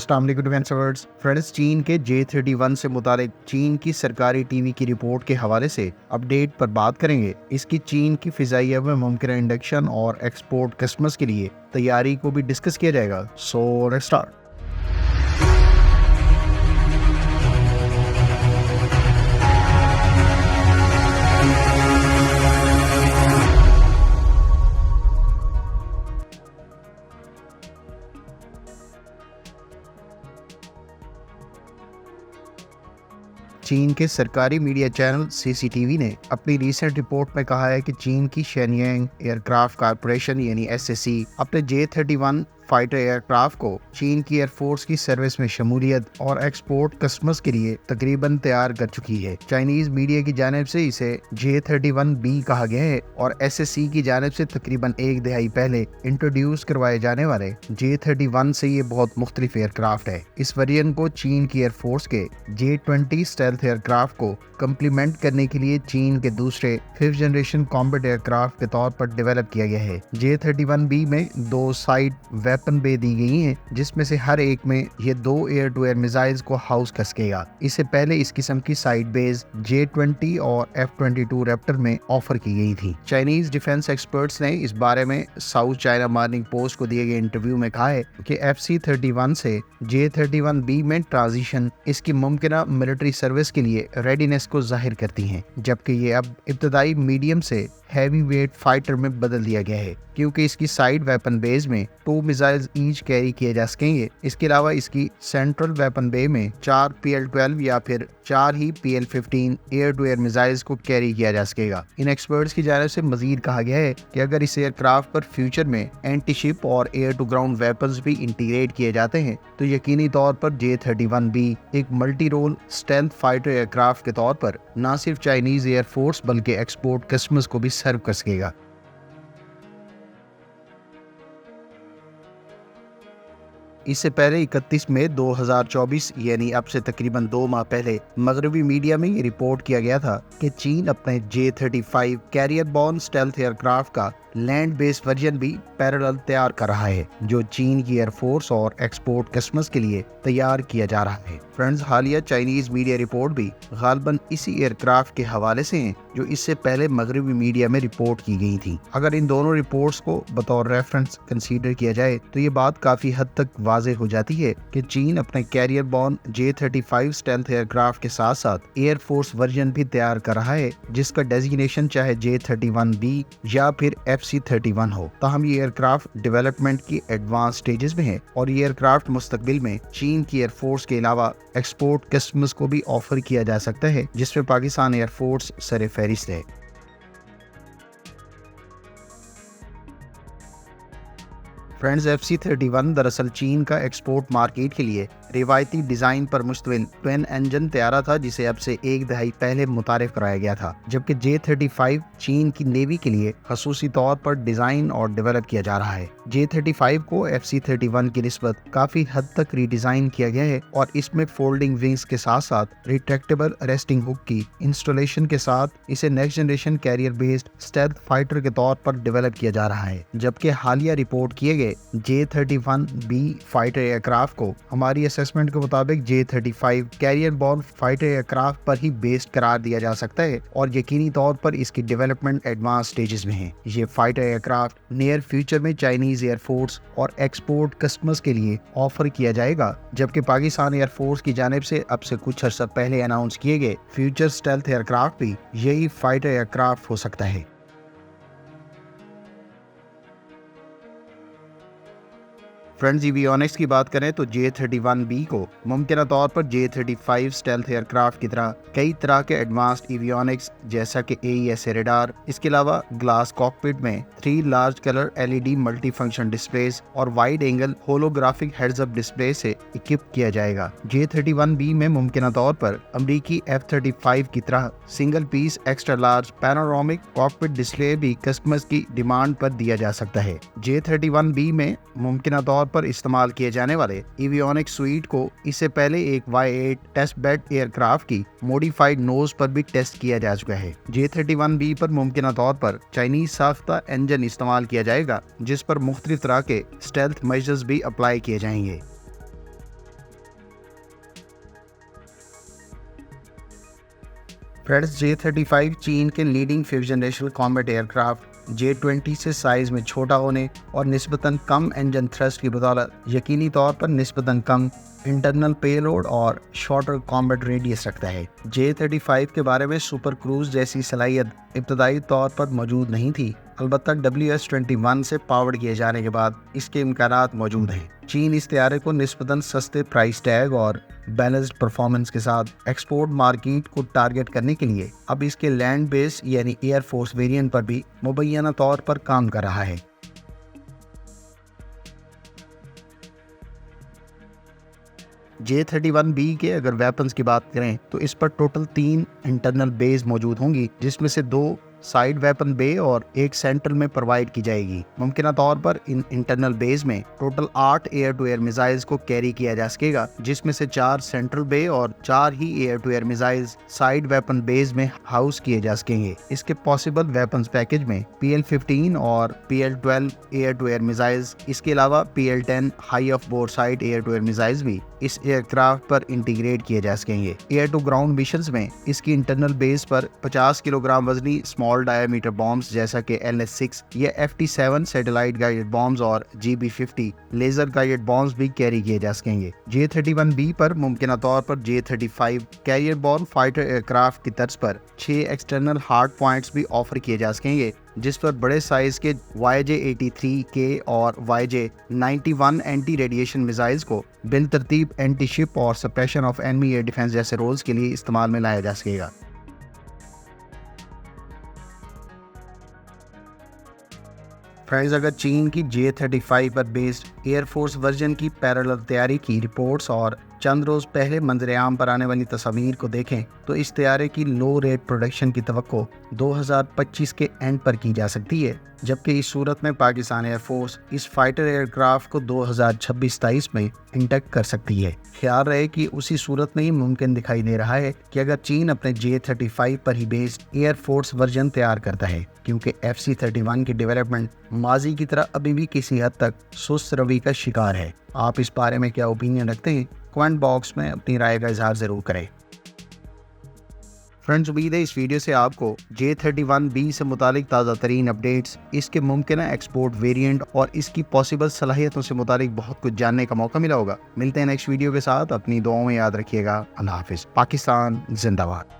अस्सलाम वालेकुम defence friends, चीन के J-31 से मुतालिक चीन की सरकारी टीवी की रिपोर्ट के हवाले से अपडेट पर बात करेंगे। इसकी चीन की फिजाइया में मुमकिन इंडक्शन और एक्सपोर्ट कस्टमर्स के लिए तैयारी को भी डिस्कस किया जाएगा। So let's start. चीन के सरकारी मीडिया चैनल CCTV ने अपनी रीसेंट रिपोर्ट में कहा है कि चीन की शेनयांग एयरक्राफ्ट कॉरपोरेशन यानी SAC अपने J-31 फाइटर एयरक्राफ्ट को चीन की एयरफोर्स की सर्विस में शमूलियत और एक्सपोर्ट कस्टमर्स के लिए तकरीबन तैयार कर चुकी है। चाइनीज मीडिया की जानिब से इसे J-31B कहा गया है और SAC की जानिब से तकरीबन एक दहाई पहले इंट्रोड्यूस करवाए जाने वाले J-31 से ये बहुत मुख्तलिफ एयरक्राफ्ट है। इस वेरिएंट को चीन की एयरफोर्स के J-20 स्टेल्थ एयरक्राफ्ट को कम्प्लीमेंट करने के लिए चीन के दूसरे 5th जनरेशन कॉम्बैट एयरक्राफ्ट के तौर पर डेवलप किया गया है। J-31B में 2 साइड वेपन बे दी गई हैं, जिसमें से हर एक में ये 2 एयर टू एयर मिसाइल्स को हाउस कर सकेगा। इससे पहले इस किस्म की साइड बेस J-20 और F-22 रैप्टर में ऑफर की गई थी। चाइनीज डिफेंस एक्सपर्ट्स ने इस बारे में साउथ चाइना मॉर्निंग पोस्ट को दिए गए इंटरव्यू में कहा है कि FC-31 से J-31B में ट्रांजिशन इसकी मुमकिना मिलिट्री सर्विस के लिए रेडीनेस को जाहिर करती हैं, जबकि ये अब इब्तदाई मीडियम से हैवी वेट फाइटर में बदल दिया गया है, क्योंकि इसकी साइड वेपन बेस में 2 मिसाइल्स ईच कैरी किए जा सकेंगे। इसके अलावा इसकी सेंट्रल वेपन बे में 4 PL-12 या फिर 4 ही PL-15 air to air missiles को कैरी किया जा सकेगा। इन एक्सपर्ट्स की जानिब से मजीद कहा गया है कि अगर इस एयरक्राफ्ट पर फ्यूचर में एंटी शिप और एयर टू ग्राउंड वेपन्स भी इंटीग्रेट किए जाते हैं तो यकीनी तौर पर J-31B एक multi role stealth fighter aircraft के तौर पर न सिर्फ चाइनीज एयरफोर्स बल्कि एक्सपोर्ट कस्टमर्स को भी सर्व कर सकेगा। इससे पहले 31 मई 2024 यानी अब से तकरीबन 2 माह पहले मगरबी मीडिया में ये रिपोर्ट किया गया था कि चीन अपने J-35 carrier borne stealth aircraft का लैंड बेस्ड वर्जन भी पैरेलल तैयार कर रहा है, जो चीन की एयरफोर्स और एक्सपोर्ट कस्टमर्स के लिए तैयार किया जा रहा है। फ्रेंड्स, हालिया चाइनीज मीडिया रिपोर्ट भी गालबन इसी एयरक्राफ्ट के हवाले से हैं जो इससे पहले मगरबी मीडिया में रिपोर्ट की गई थी। अगर इन दोनों रिपोर्ट्स को बतौर रेफरेंस कंसीडर किया जाए तो ये बात काफी हद तक वाज़ेह हो जाती है कि चीन अपने career born J-35 stealth aircraft के साथ साथ एयरफोर्स वर्जन भी तैयार कर रहा है, जिसका डेजिग्नेशन चाहे J-31B या फिर FC-31 हो। ताहम ये एयरक्राफ्ट डेवलपमेंट की एडवांस स्टेजेस में है और ये एयरक्राफ्ट मुस्तकबिल में चीन की एयरफोर्स के अलावा एक्सपोर्ट कस्टमर्स को भी ऑफर किया जा सकता है, जिसमें पाकिस्तान एयरफोर्स सरे फहरिस्त है। फ्रेंड्स, FC-31 दरअसल चीन का एक्सपोर्ट मार्केट के लिए रिवायती डिजाइन पर मुश्तमिल ट्विन इंजन तैयारा था, जिसे अब से एक दहाई पहले मुतारिफ कराया गया था, जबकि J-35 चीन की नेवी के लिए खसूसी तौर पर डिजाइन और डेवलप किया जा रहा है। J-35 को FC-31 की निस्बत काफी हद तक रीडिजाइन किया गया है और इसमें फोल्डिंग विंग्स के साथ साथ रिट्रैक्टेबल रेस्टिंग हुक की इंस्टॉलेशन के साथ इसे next generation career based stealth fighter के तौर पर डेवलप किया जा रहा है। जबकि हालिया रिपोर्ट किए गए J-31B फाइटर एयरक्राफ्ट को हमारी असेसमेंट के मुताबिक J-35 carrier born fighter aircraft पर ही बेस्ड करार दिया जा सकता है और यकीनी तौर पर इसकी डेवलपमेंट एडवांस स्टेजेस में है। ये फाइटर एयरक्राफ्ट नियर फ्यूचर में चाइनीज एयरफोर्स और एक्सपोर्ट कस्टमर्स के लिए ऑफर किया जाएगा, जबकि पाकिस्तान एयरफोर्स की जानिब से अब से कुछ अर्सा पहले अनाउंस किए गए फ्यूचर स्टेल्थ एयरक्राफ्ट भी यही फाइटर एयरक्राफ्ट हो सकता है। फ्रेंड्स, एवियोनिक्स की बात करें तो J-31B को मुमकिन तौर पर J-35 स्टेल्थ एयरक्राफ्ट की तरह कई तरह के एडवांस्ड एवियोनिक्स जैसा कि AESA रेडार, इसके अलावा ग्लास कॉकपिट में 3 large colour LED multi function displays और wide angle holographic heads up display से इक्विप किया जाएगा। J-31B में मुमकिन तौर पर अमरीकी F-35 की तरह single piece extra large panoramic cockpit display भी कस्टमर्स की डिमांड पर दिया जा सकता है। J-31B में मुमकिन तौर पर इस्तेमाल किए जाने वाले एवियोनिक्स स्वीट को इससे पहले एक Y-8 टेस्ट बेड एयरक्राफ्ट की मॉडिफाइड नोज पर भी टेस्ट किया जा चुका है। J-31B पर मुमकिन तौर पर चाइनीज साख्ता इंजन इस्तेमाल किया जाएगा, जिस पर मुख्तलिफ तरह के स्टेल्थ मेजर्स भी अप्लाई किए जाएंगे। फ्रेंड्स, J-35 चीन के leading 5th generation combat aircraft J-20 से साइज में छोटा होने और निस्बतन कम इंजन थ्रस्ट की बदौलत यकीनी तौर पर निस्बतन कम इंटरनल पेलोड और शॉर्टर कॉम्बैट रेडियस रखता है। J-35 के बारे में सुपर क्रूज जैसी सलाहियत इब्तदाई तौर पर मौजूद नहीं थी, अलबत्ता WS-21 से पावर्ड किए जाने के बाद इसके इम्कानात मौजूद हैं। चीन इस तैयारे को निस्बतन सस्ते प्राइस टैग और बैलेंस्ड परफॉर्मेंस के साथ एक्सपोर्ट मार्केट को टारगेट करने के लिए अब इसके लैंड बेस यानी एयरफोर्स वेरिएंट पर भी मुबैना तौर पर काम कर रहा है। J-31B के अगर वेपन्स की बात करें तो इस पर टोटल 3 इंटरनल बेस मौजूद होंगी, जिसमें से 2 साइड वेपन बे और एक सेंट्रल में प्रोवाइड की जाएगी। मुमकिन तौर पर इन इंटरनल बेस में total 8 air to air missiles को कैरी किया जा सकेगा, जिसमें से 4 सेंट्रल बे और 4 ही air to air missiles side weapon bays में हाउस किए जा सकेंगे। इसके पॉसिबल वेपन्स पैकेज में PL-15 और PL-12 air to air missiles, इसके अलावा PL-10 high off boresight air to air missiles भी इस एयरक्राफ्ट पर इंटीग्रेट किए जा सकेंगे। एयर टू ग्राउंड मिशंस में इसकी इंटरनल बेस पर 50 किलोग्राम वजनी स्मॉल डायमीटर बॉम्ब्स जैसा कि LS-6 या FT-7 सैटेलाइट गाइडेड बॉम्ब्स और GB-50 लेजर गाइडेड बॉम्ब्स भी कैरी किए जा सकेंगे। J-31B पर मुमकिन तौर पर J-35 carrier born fighter aircraft की तर्ज पर 6 एक्सटर्नल हार्ड पॉइंट्स भी ऑफर किए जा सकेंगे, जिस पर बड़े साइज के YJ-83K और YJ-91 एंटी रेडिएशन मिसाइल्स को बिल तरतीब एंटी शिप और suppression of enemy air defence जैसे रोल्स के लिए इस्तेमाल में लाया जा सकेगा। फ्रेंड्स, अगर चीन की J-35 पर बेस्ड एयरफोर्स वर्जन की पैरेलल तैयारी की रिपोर्ट्स और चंद रोज पहले मंजरेआम पर आने वाली तस्वीर को देखें तो इस तैयारे की लो रेट प्रोडक्शन की तवक्को 2025 के एंड पर की जा सकती है, जबकि इस सूरत में पाकिस्तान एयरफोर्स इस फाइटर एयरक्राफ्ट को 2026-27 में इंटेक्ट कर सकती है। ख्याल रहे कि उसी सूरत में ही मुमकिन दिखाई दे रहा है कि अगर चीन अपने J-35 पर ही बेस्ड एयरफोर्स वर्जन तैयार करता है, क्योंकि FC-31 की डेवलपमेंट माजी की तरह अभी भी किसी हद तक सुस्त रवि का शिकार है। आप इस बारे में क्या ओपिनियन रखते हैं? कमेंट बॉक्स में अपनी राय का इजहार जरूर करें। फ्रेंड्स, उम्मीद है इस वीडियो से आपको J-31B से मुतालिक ताज़ा तरीन अपडेट्स, इसके मुमकिन एक्सपोर्ट वेरिएंट और इसकी पॉसिबल सलाहियतों से मुतालिक बहुत कुछ जानने का मौका मिला होगा। मिलते हैं नेक्स्ट वीडियो के साथ। अपनी दुआओं में याद रखिएगा। अल्लाह हाफिज़। पाकिस्तान जिंदाबाद।